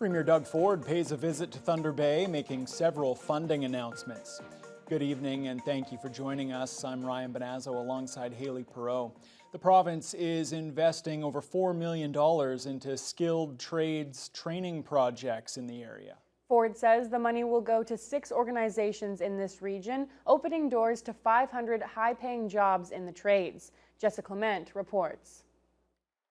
Premier Doug Ford pays a visit to Thunder Bay, making several funding announcements. Good evening and thank you for joining us. I'm Ryan Bonazzo alongside Haley Perreault. The province is investing over $4 million into skilled trades training projects in the area. Ford says the money will go to 6 organizations in this region, opening doors to 500 high-paying jobs in the trades. Jessica Clement reports.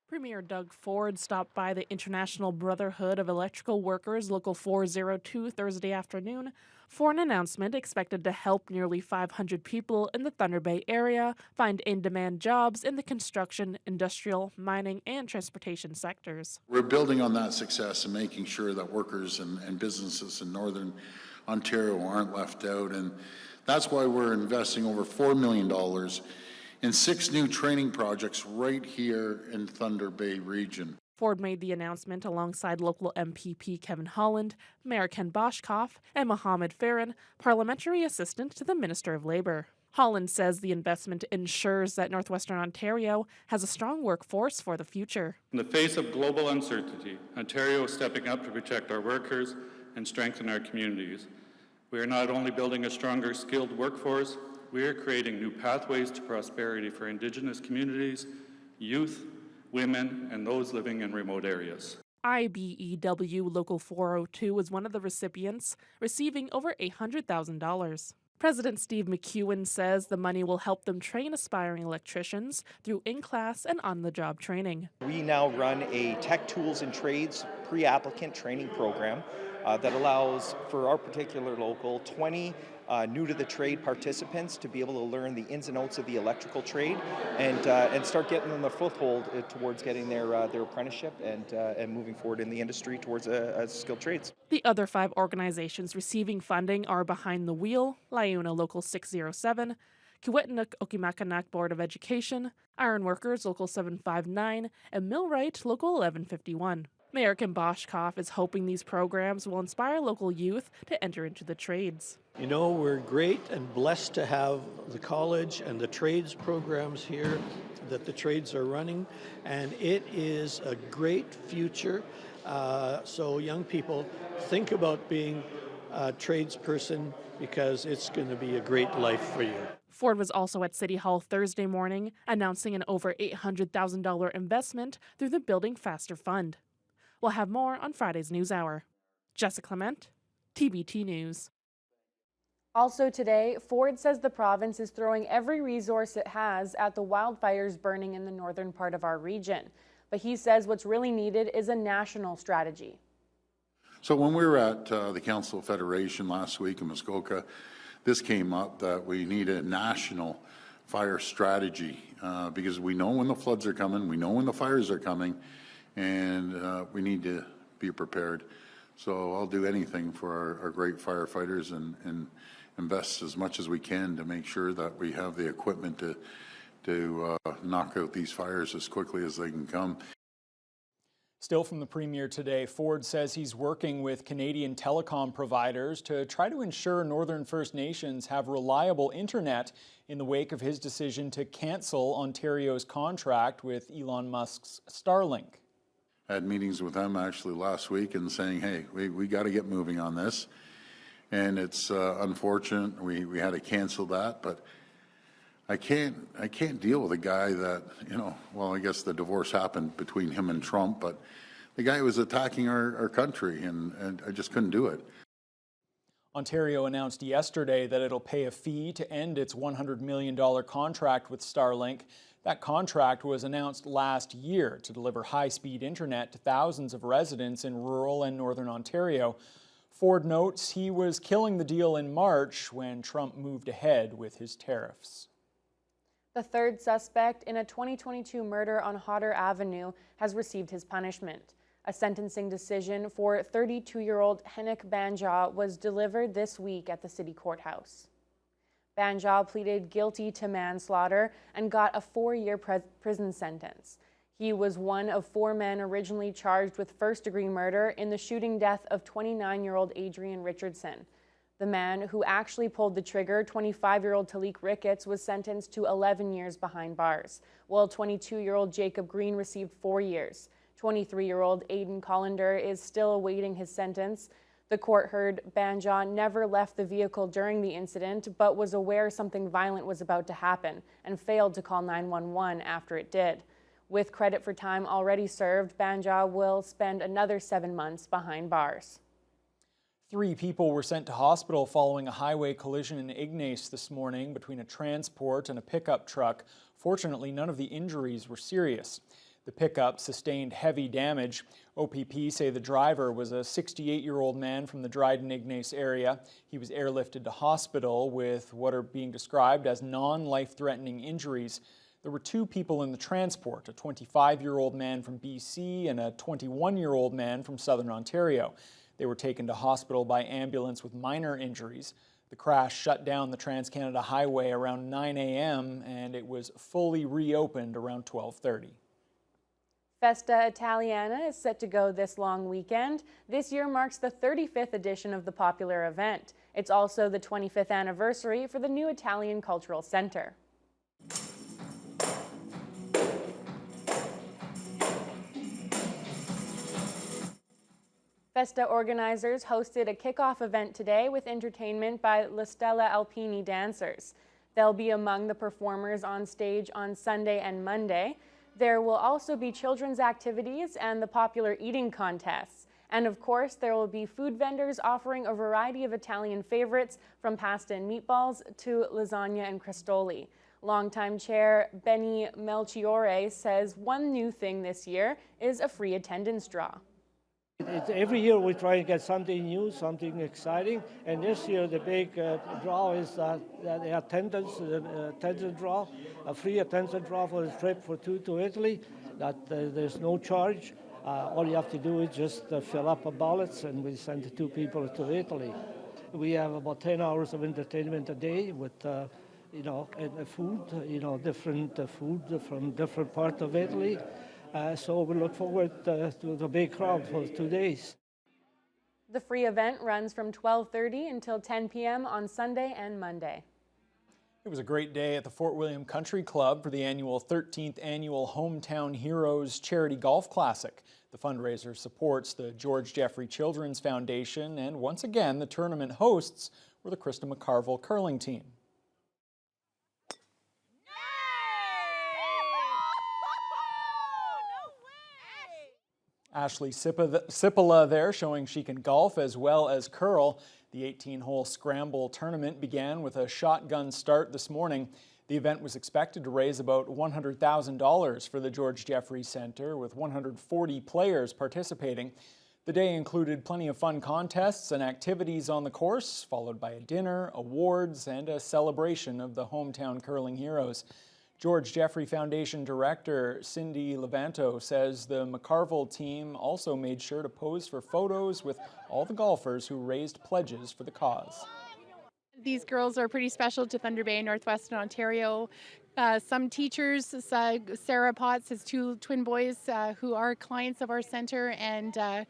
Premier Doug Ford stopped by the International Brotherhood of Electrical Workers Local 402 Thursday afternoon for an announcement expected to help nearly 500 people in the Thunder Bay area find in-demand jobs in the construction, industrial, mining, and transportation sectors. We're building on that success and making sure that workers and businesses in Northern Ontario aren't left out, and that's why we're investing over $4 million in 6 new training projects right here in Thunder Bay region. Ford made the announcement alongside local MPP Kevin Holland, Mayor Ken Boshkoff, and Mohammed Farron, parliamentary assistant to the Minister of Labour. Holland says the investment ensures that Northwestern Ontario has a strong workforce for the future. In the face of global uncertainty, Ontario is stepping up to protect our workers and strengthen our communities. We are not only building a stronger skilled workforce, we are creating new pathways to prosperity for Indigenous communities, youth, women, and those living in remote areas. IBEW Local 402 was one of the recipients, receiving over $800,000. President Steve McEwen says the money will help them train aspiring electricians through in-class and on-the-job training. We now run a Tech Tools and Trades pre-applicant training program that allows, for our particular local, 20 new-to-the-trade participants to be able to learn the ins and outs of the electrical trade and start getting them a foothold towards getting their apprenticeship and moving forward in the industry towards skilled trades. The other 5 organizations receiving funding are Behind the Wheel, Liuna Local 607, Kiwetanuk Okimakanak Board of Education, Iron Workers Local 759, and Millwright Local 1151. Mayor Ken Boshkoff is hoping these programs will inspire local youth to enter into the trades. You know, we're great and blessed to have the college and the trades programs here that the trades are running, and it is a great future. So young people, think about being a tradesperson because it's going to be a great life for you. Ford was also at City Hall Thursday morning announcing an over $800,000 investment through the Building Faster Fund. We'll have more on Friday's NewsHour. Jessica Clement, TBT News. Also today, Ford says the province is throwing every resource it has at the wildfires burning in the northern part of our region. But he says what's really needed is a national strategy. So when we were at the Council of Federation last week in Muskoka, this came up that we need a national fire strategy because we know when the floods are coming, we know when the fires are coming, and we need to be prepared. So I'll do anything for our great firefighters and invest as much as we can to make sure that we have the equipment to knock out these fires as quickly as they can come. Still from the Premier today, Ford says he's working with Canadian telecom providers to try to ensure Northern First Nations have reliable internet in the wake of his decision to cancel Ontario's contract with Elon Musk's Starlink. I had meetings with them actually last week and saying, hey, we got to get moving on this. And it's unfortunate we had to cancel that, but I can't deal with a guy that, you know, well, I guess the divorce happened between him and Trump, but the guy was attacking our country, and I just couldn't do it. Ontario announced yesterday that it'll pay a fee to end its $100 million contract with Starlink. That contract was announced last year to deliver high-speed internet to thousands of residents in rural and northern Ontario. Ford notes he was killing the deal in March when Trump moved ahead with his tariffs. The third suspect in a 2022 murder on Hodder Avenue has received his punishment. A sentencing decision for 32-year-old Henrik Banjaw was delivered this week at the city courthouse. Banjaw pleaded guilty to manslaughter and got a 4-year prison sentence. He was one of 4 men originally charged with first-degree murder in the shooting death of 29-year-old Adrian Richardson. The man who actually pulled the trigger, 25-year-old Talik Ricketts, was sentenced to 11 years behind bars, while 22-year-old Jacob Green received 4 years. 23-year-old Aiden Collender is still awaiting his sentence. The court heard Banja never left the vehicle during the incident, but was aware something violent was about to happen and failed to call 911 after it did. With credit for time already served, Banja will spend another 7 months behind bars. 3 people were sent to hospital following a highway collision in Ignace this morning between a transport and a pickup truck. Fortunately, none of the injuries were serious. The pickup sustained heavy damage. OPP say the driver was a 68-year-old man from the Dryden-Ignace area. He was airlifted to hospital with what are being described as non-life-threatening injuries. There were 2 people in the transport, a 25-year-old man from BC and a 21-year-old man from Southern Ontario. They were taken to hospital by ambulance with minor injuries. The crash shut down the Trans-Canada Highway around 9 a.m. and it was fully reopened around 12:30. Festa Italana is set to go this long weekend. This year marks the 35th edition of the popular event. It's also the 25th anniversary for the new Italian Cultural Center. Festa organizers hosted a kickoff event today with entertainment by La Stella Alpini dancers. They'll be among the performers on stage on Sunday and Monday. There will also be children's activities and the popular eating contests. And of course, there will be food vendors offering a variety of Italian favorites from pasta and meatballs to lasagna and crostoli. Longtime chair Benny Melchiore says one new thing this year is a free attendance draw. Every year we try to get something new, something exciting, and this year the big draw is the attendance draw, a free attendance draw for the trip for 2 to Italy. That there's no charge. All you have to do is just fill up a ballots, and we send the 2 people to Italy. We have about 10 hours of entertainment a day with, and food, different food from different parts of Italy. So we look forward to the big crowd for 2 days. The free event runs from 12:30 until 10 p.m. on Sunday and Monday. It was a great day at the Fort William Country Club for the 13th annual Hometown Heroes Charity Golf Classic. The fundraiser supports the George Jeffrey Children's Foundation, and once again, the tournament hosts were the Krista McCarville curling team. Ashley Sipola there showing she can golf as well as curl. The 18-hole scramble tournament began with a shotgun start this morning. The event was expected to raise about $100,000 for the George Jeffrey Center, with 140 players participating. The day included plenty of fun contests and activities on the course, followed by a dinner, awards, and a celebration of the hometown curling heroes. George Jeffrey Foundation Director Cindy Levanto says the McCarville team also made sure to pose for photos with all the golfers who raised pledges for the cause. These girls are pretty special to Thunder Bay, Northwestern Ontario. Some teachers, Sarah Potts has 2 twin boys who are clients of our center, and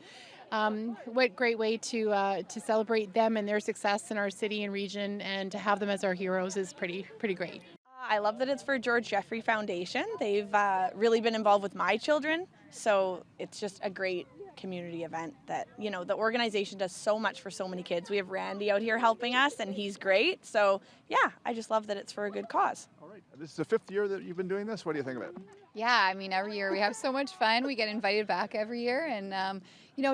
what great way to celebrate them and their success in our city and region, and to have them as our heroes is pretty great. I love that it's for George Jeffrey Foundation. They've really been involved with my children, so it's just a great community event that, the organization does so much for so many kids. We have Randy out here helping us, and he's great. So, yeah, I just love that it's for a good cause. All right. This is the 5th year that you've been doing this. What do you think of it? Yeah, I mean, every year we have so much fun. We get invited back every year, and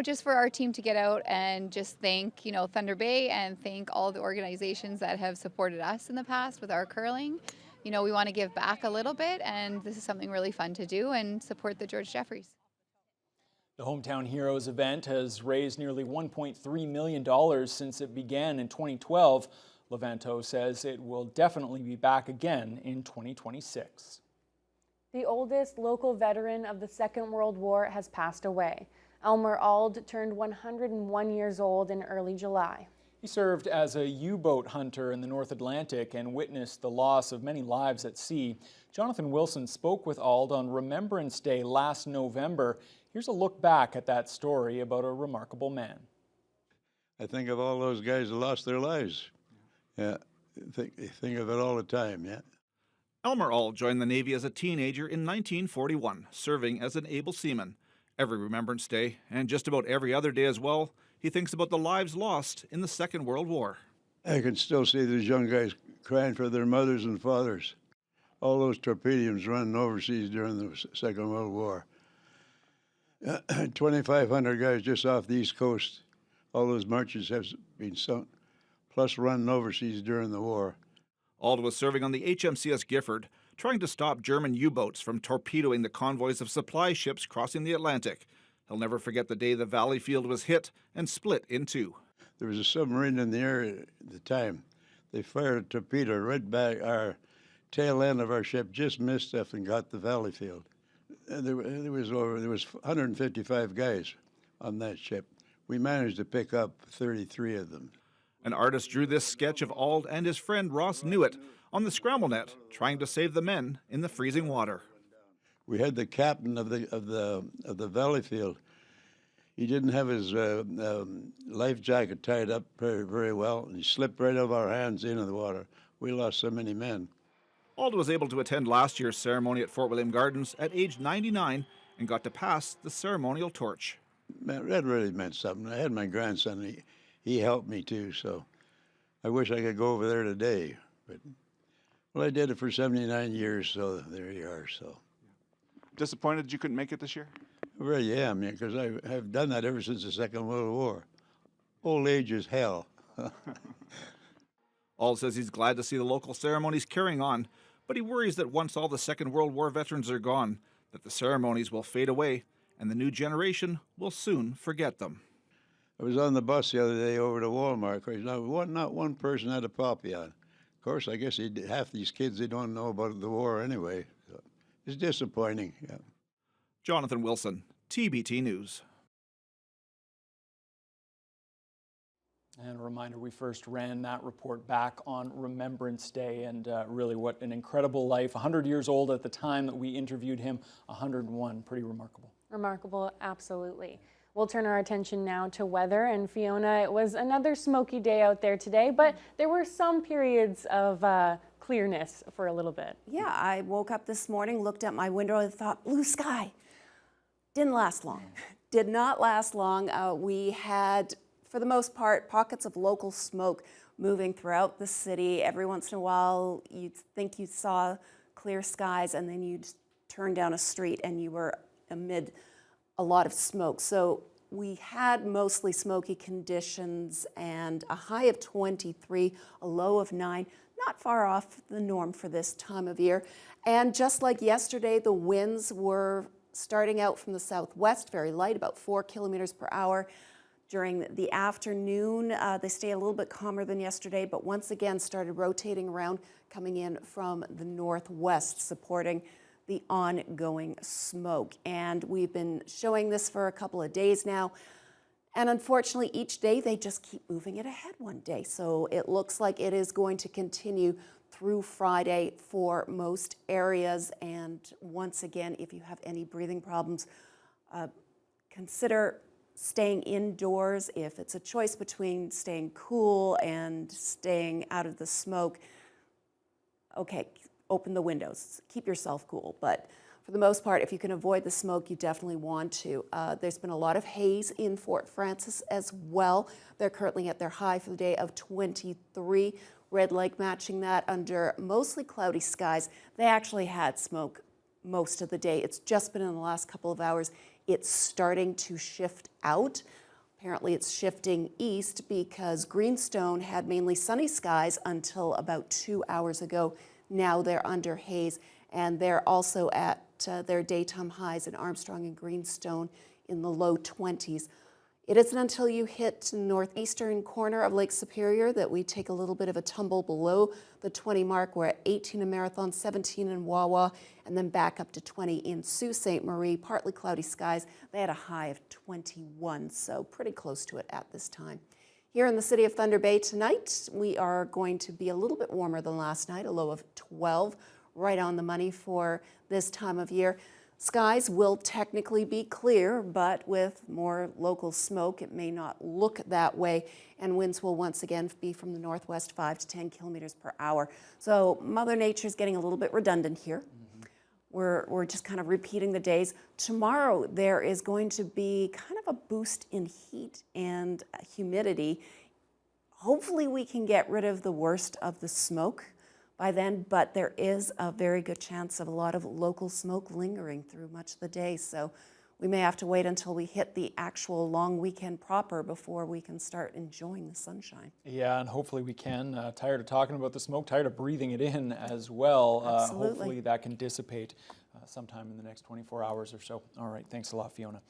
just for our team to get out and just thank, Thunder Bay, and thank all the organizations that have supported us in the past with our curling. We want to give back a little bit, and this is something really fun to do and support the George Jeffreys. The Hometown Heroes event has raised nearly $1.3 million since it began in 2012. Levanto says it will definitely be back again in 2026. The oldest local veteran of the Second World War has passed away. Elmer Auld turned 101 years old in early July. He served as a U-boat hunter in the North Atlantic and witnessed the loss of many lives at sea. Jonathan Wilson spoke with Auld on Remembrance Day last November. Here's a look back at that story about a remarkable man. I think of all those guys who lost their lives. Yeah, think of it all the time, yeah. Elmer Auld joined the Navy as a teenager in 1941, serving as an able seaman. Every Remembrance Day, and just about every other day as well, he thinks about the lives lost in the Second World War. I can still see those young guys crying for their mothers and fathers. All those torpedoes running overseas during the Second World War. 2,500 guys just off the East Coast. All those marches have been sunk, plus running overseas during the war. Auld was serving on the HMCS Gifford, trying to stop German U-boats from torpedoing the convoys of supply ships crossing the Atlantic. He'll never forget the day the Valleyfield was hit and split in two. There was a submarine in the area at the time. They fired a torpedo right back. Our tail end of our ship just missed us and got the Valleyfield. There was 155 guys on that ship. We managed to pick up 33 of them. An artist drew this sketch of Auld and his friend Ross Newitt on the scramble net, trying to save the men in the freezing water. We had the captain of the Valleyfield. He didn't have his life jacket tied up very well, and he slipped right out of our hands into the water. We lost so many men. Auld was able to attend last year's ceremony at Fort William Gardens at age 99 and got to pass the ceremonial torch. Man, that really meant something. I had my grandson. He helped me too, so I wish I could go over there today. But well, I did it for 79 years, so there you are. So Disappointed you couldn't make it this year? I really am, because I've done that ever since the Second World War. Old age is hell. Auld says he's glad to see the local ceremonies carrying on, but he worries that once all the Second World War veterans are gone, that the ceremonies will fade away and the new generation will soon forget them. I was on the bus the other day over to Walmart. Not one person had a poppy on. Of course, I guess half these kids, they don't know about the war anyway. So it's disappointing. Yeah. Jonathan Wilson, TBT News. And a reminder, we first ran that report back on Remembrance Day, and really what an incredible life. 100 years old at the time that we interviewed him, 101. Pretty remarkable. Remarkable, Absolutely. We'll turn our attention now to weather, and Fiona, it was another smoky day out there today, but there were some periods of clearness for a little bit. Yeah, I woke up this morning, looked at my window, and thought, blue sky. Didn't last long. Did not last long. We had, for the most part, pockets of local smoke moving throughout the city. Every once in a while, you'd think you saw clear skies, and then you'd turn down a street and you were amid a lot of smoke. So we had mostly smoky conditions and a high of 23, a low of 9, not far off the norm for this time of year. And just like yesterday, the winds were starting out from the southwest, very light, about 4 kilometers per hour. During the afternoon, they stay a little bit calmer than yesterday, but once again started rotating around, coming in from the northwest, supporting the ongoing smoke. And we've been showing this for a couple of days now. And unfortunately, each day they just keep moving it ahead one day. So it looks like it is going to continue through Friday for most areas. And once again, if you have any breathing problems, consider staying indoors. If it's a choice between staying cool and staying out of the smoke, okay, open the windows, keep yourself cool. But for the most part, if you can avoid the smoke, you definitely want to. There's been a lot of haze in Fort Frances as well. They're currently at their high for the day of 23. Red Lake matching that under mostly cloudy skies. They actually had smoke most of the day. It's just been in the last couple of hours. It's starting to shift out. Apparently it's shifting east because Greenstone had mainly sunny skies until about 2 hours ago. Now they're under haze, and they're also at their daytime highs in Armstrong and Greenstone in the low 20s. It isn't until you hit the northeastern corner of Lake Superior that we take a little bit of a tumble below the 20 mark. We're at 18 in Marathon, 17 in Wawa, and then back up to 20 in Sault Ste. Marie. Partly cloudy skies. They had a high of 21, so pretty close to it at this time. Here in the city of Thunder Bay tonight, we are going to be a little bit warmer than last night, a low of 12, right on the money for this time of year. Skies will technically be clear, but with more local smoke, it may not look that way, and winds will once again be from the northwest 5 to 10 kilometers per hour. So Mother Nature's getting a little bit redundant here. we're just kind of repeating the days. Tomorrow there is going to be kind of a boost in heat and humidity. Hopefully we can get rid of the worst of the smoke by then, but there is a very good chance of a lot of local smoke lingering through much of the day. So we may have to wait until we hit the actual long weekend proper before we can start enjoying the sunshine. Yeah, and hopefully we can. Tired of talking about the smoke, tired of breathing it in as well. Absolutely. Hopefully that can dissipate sometime in the next 24 hours or so. All right, thanks a lot, Fiona.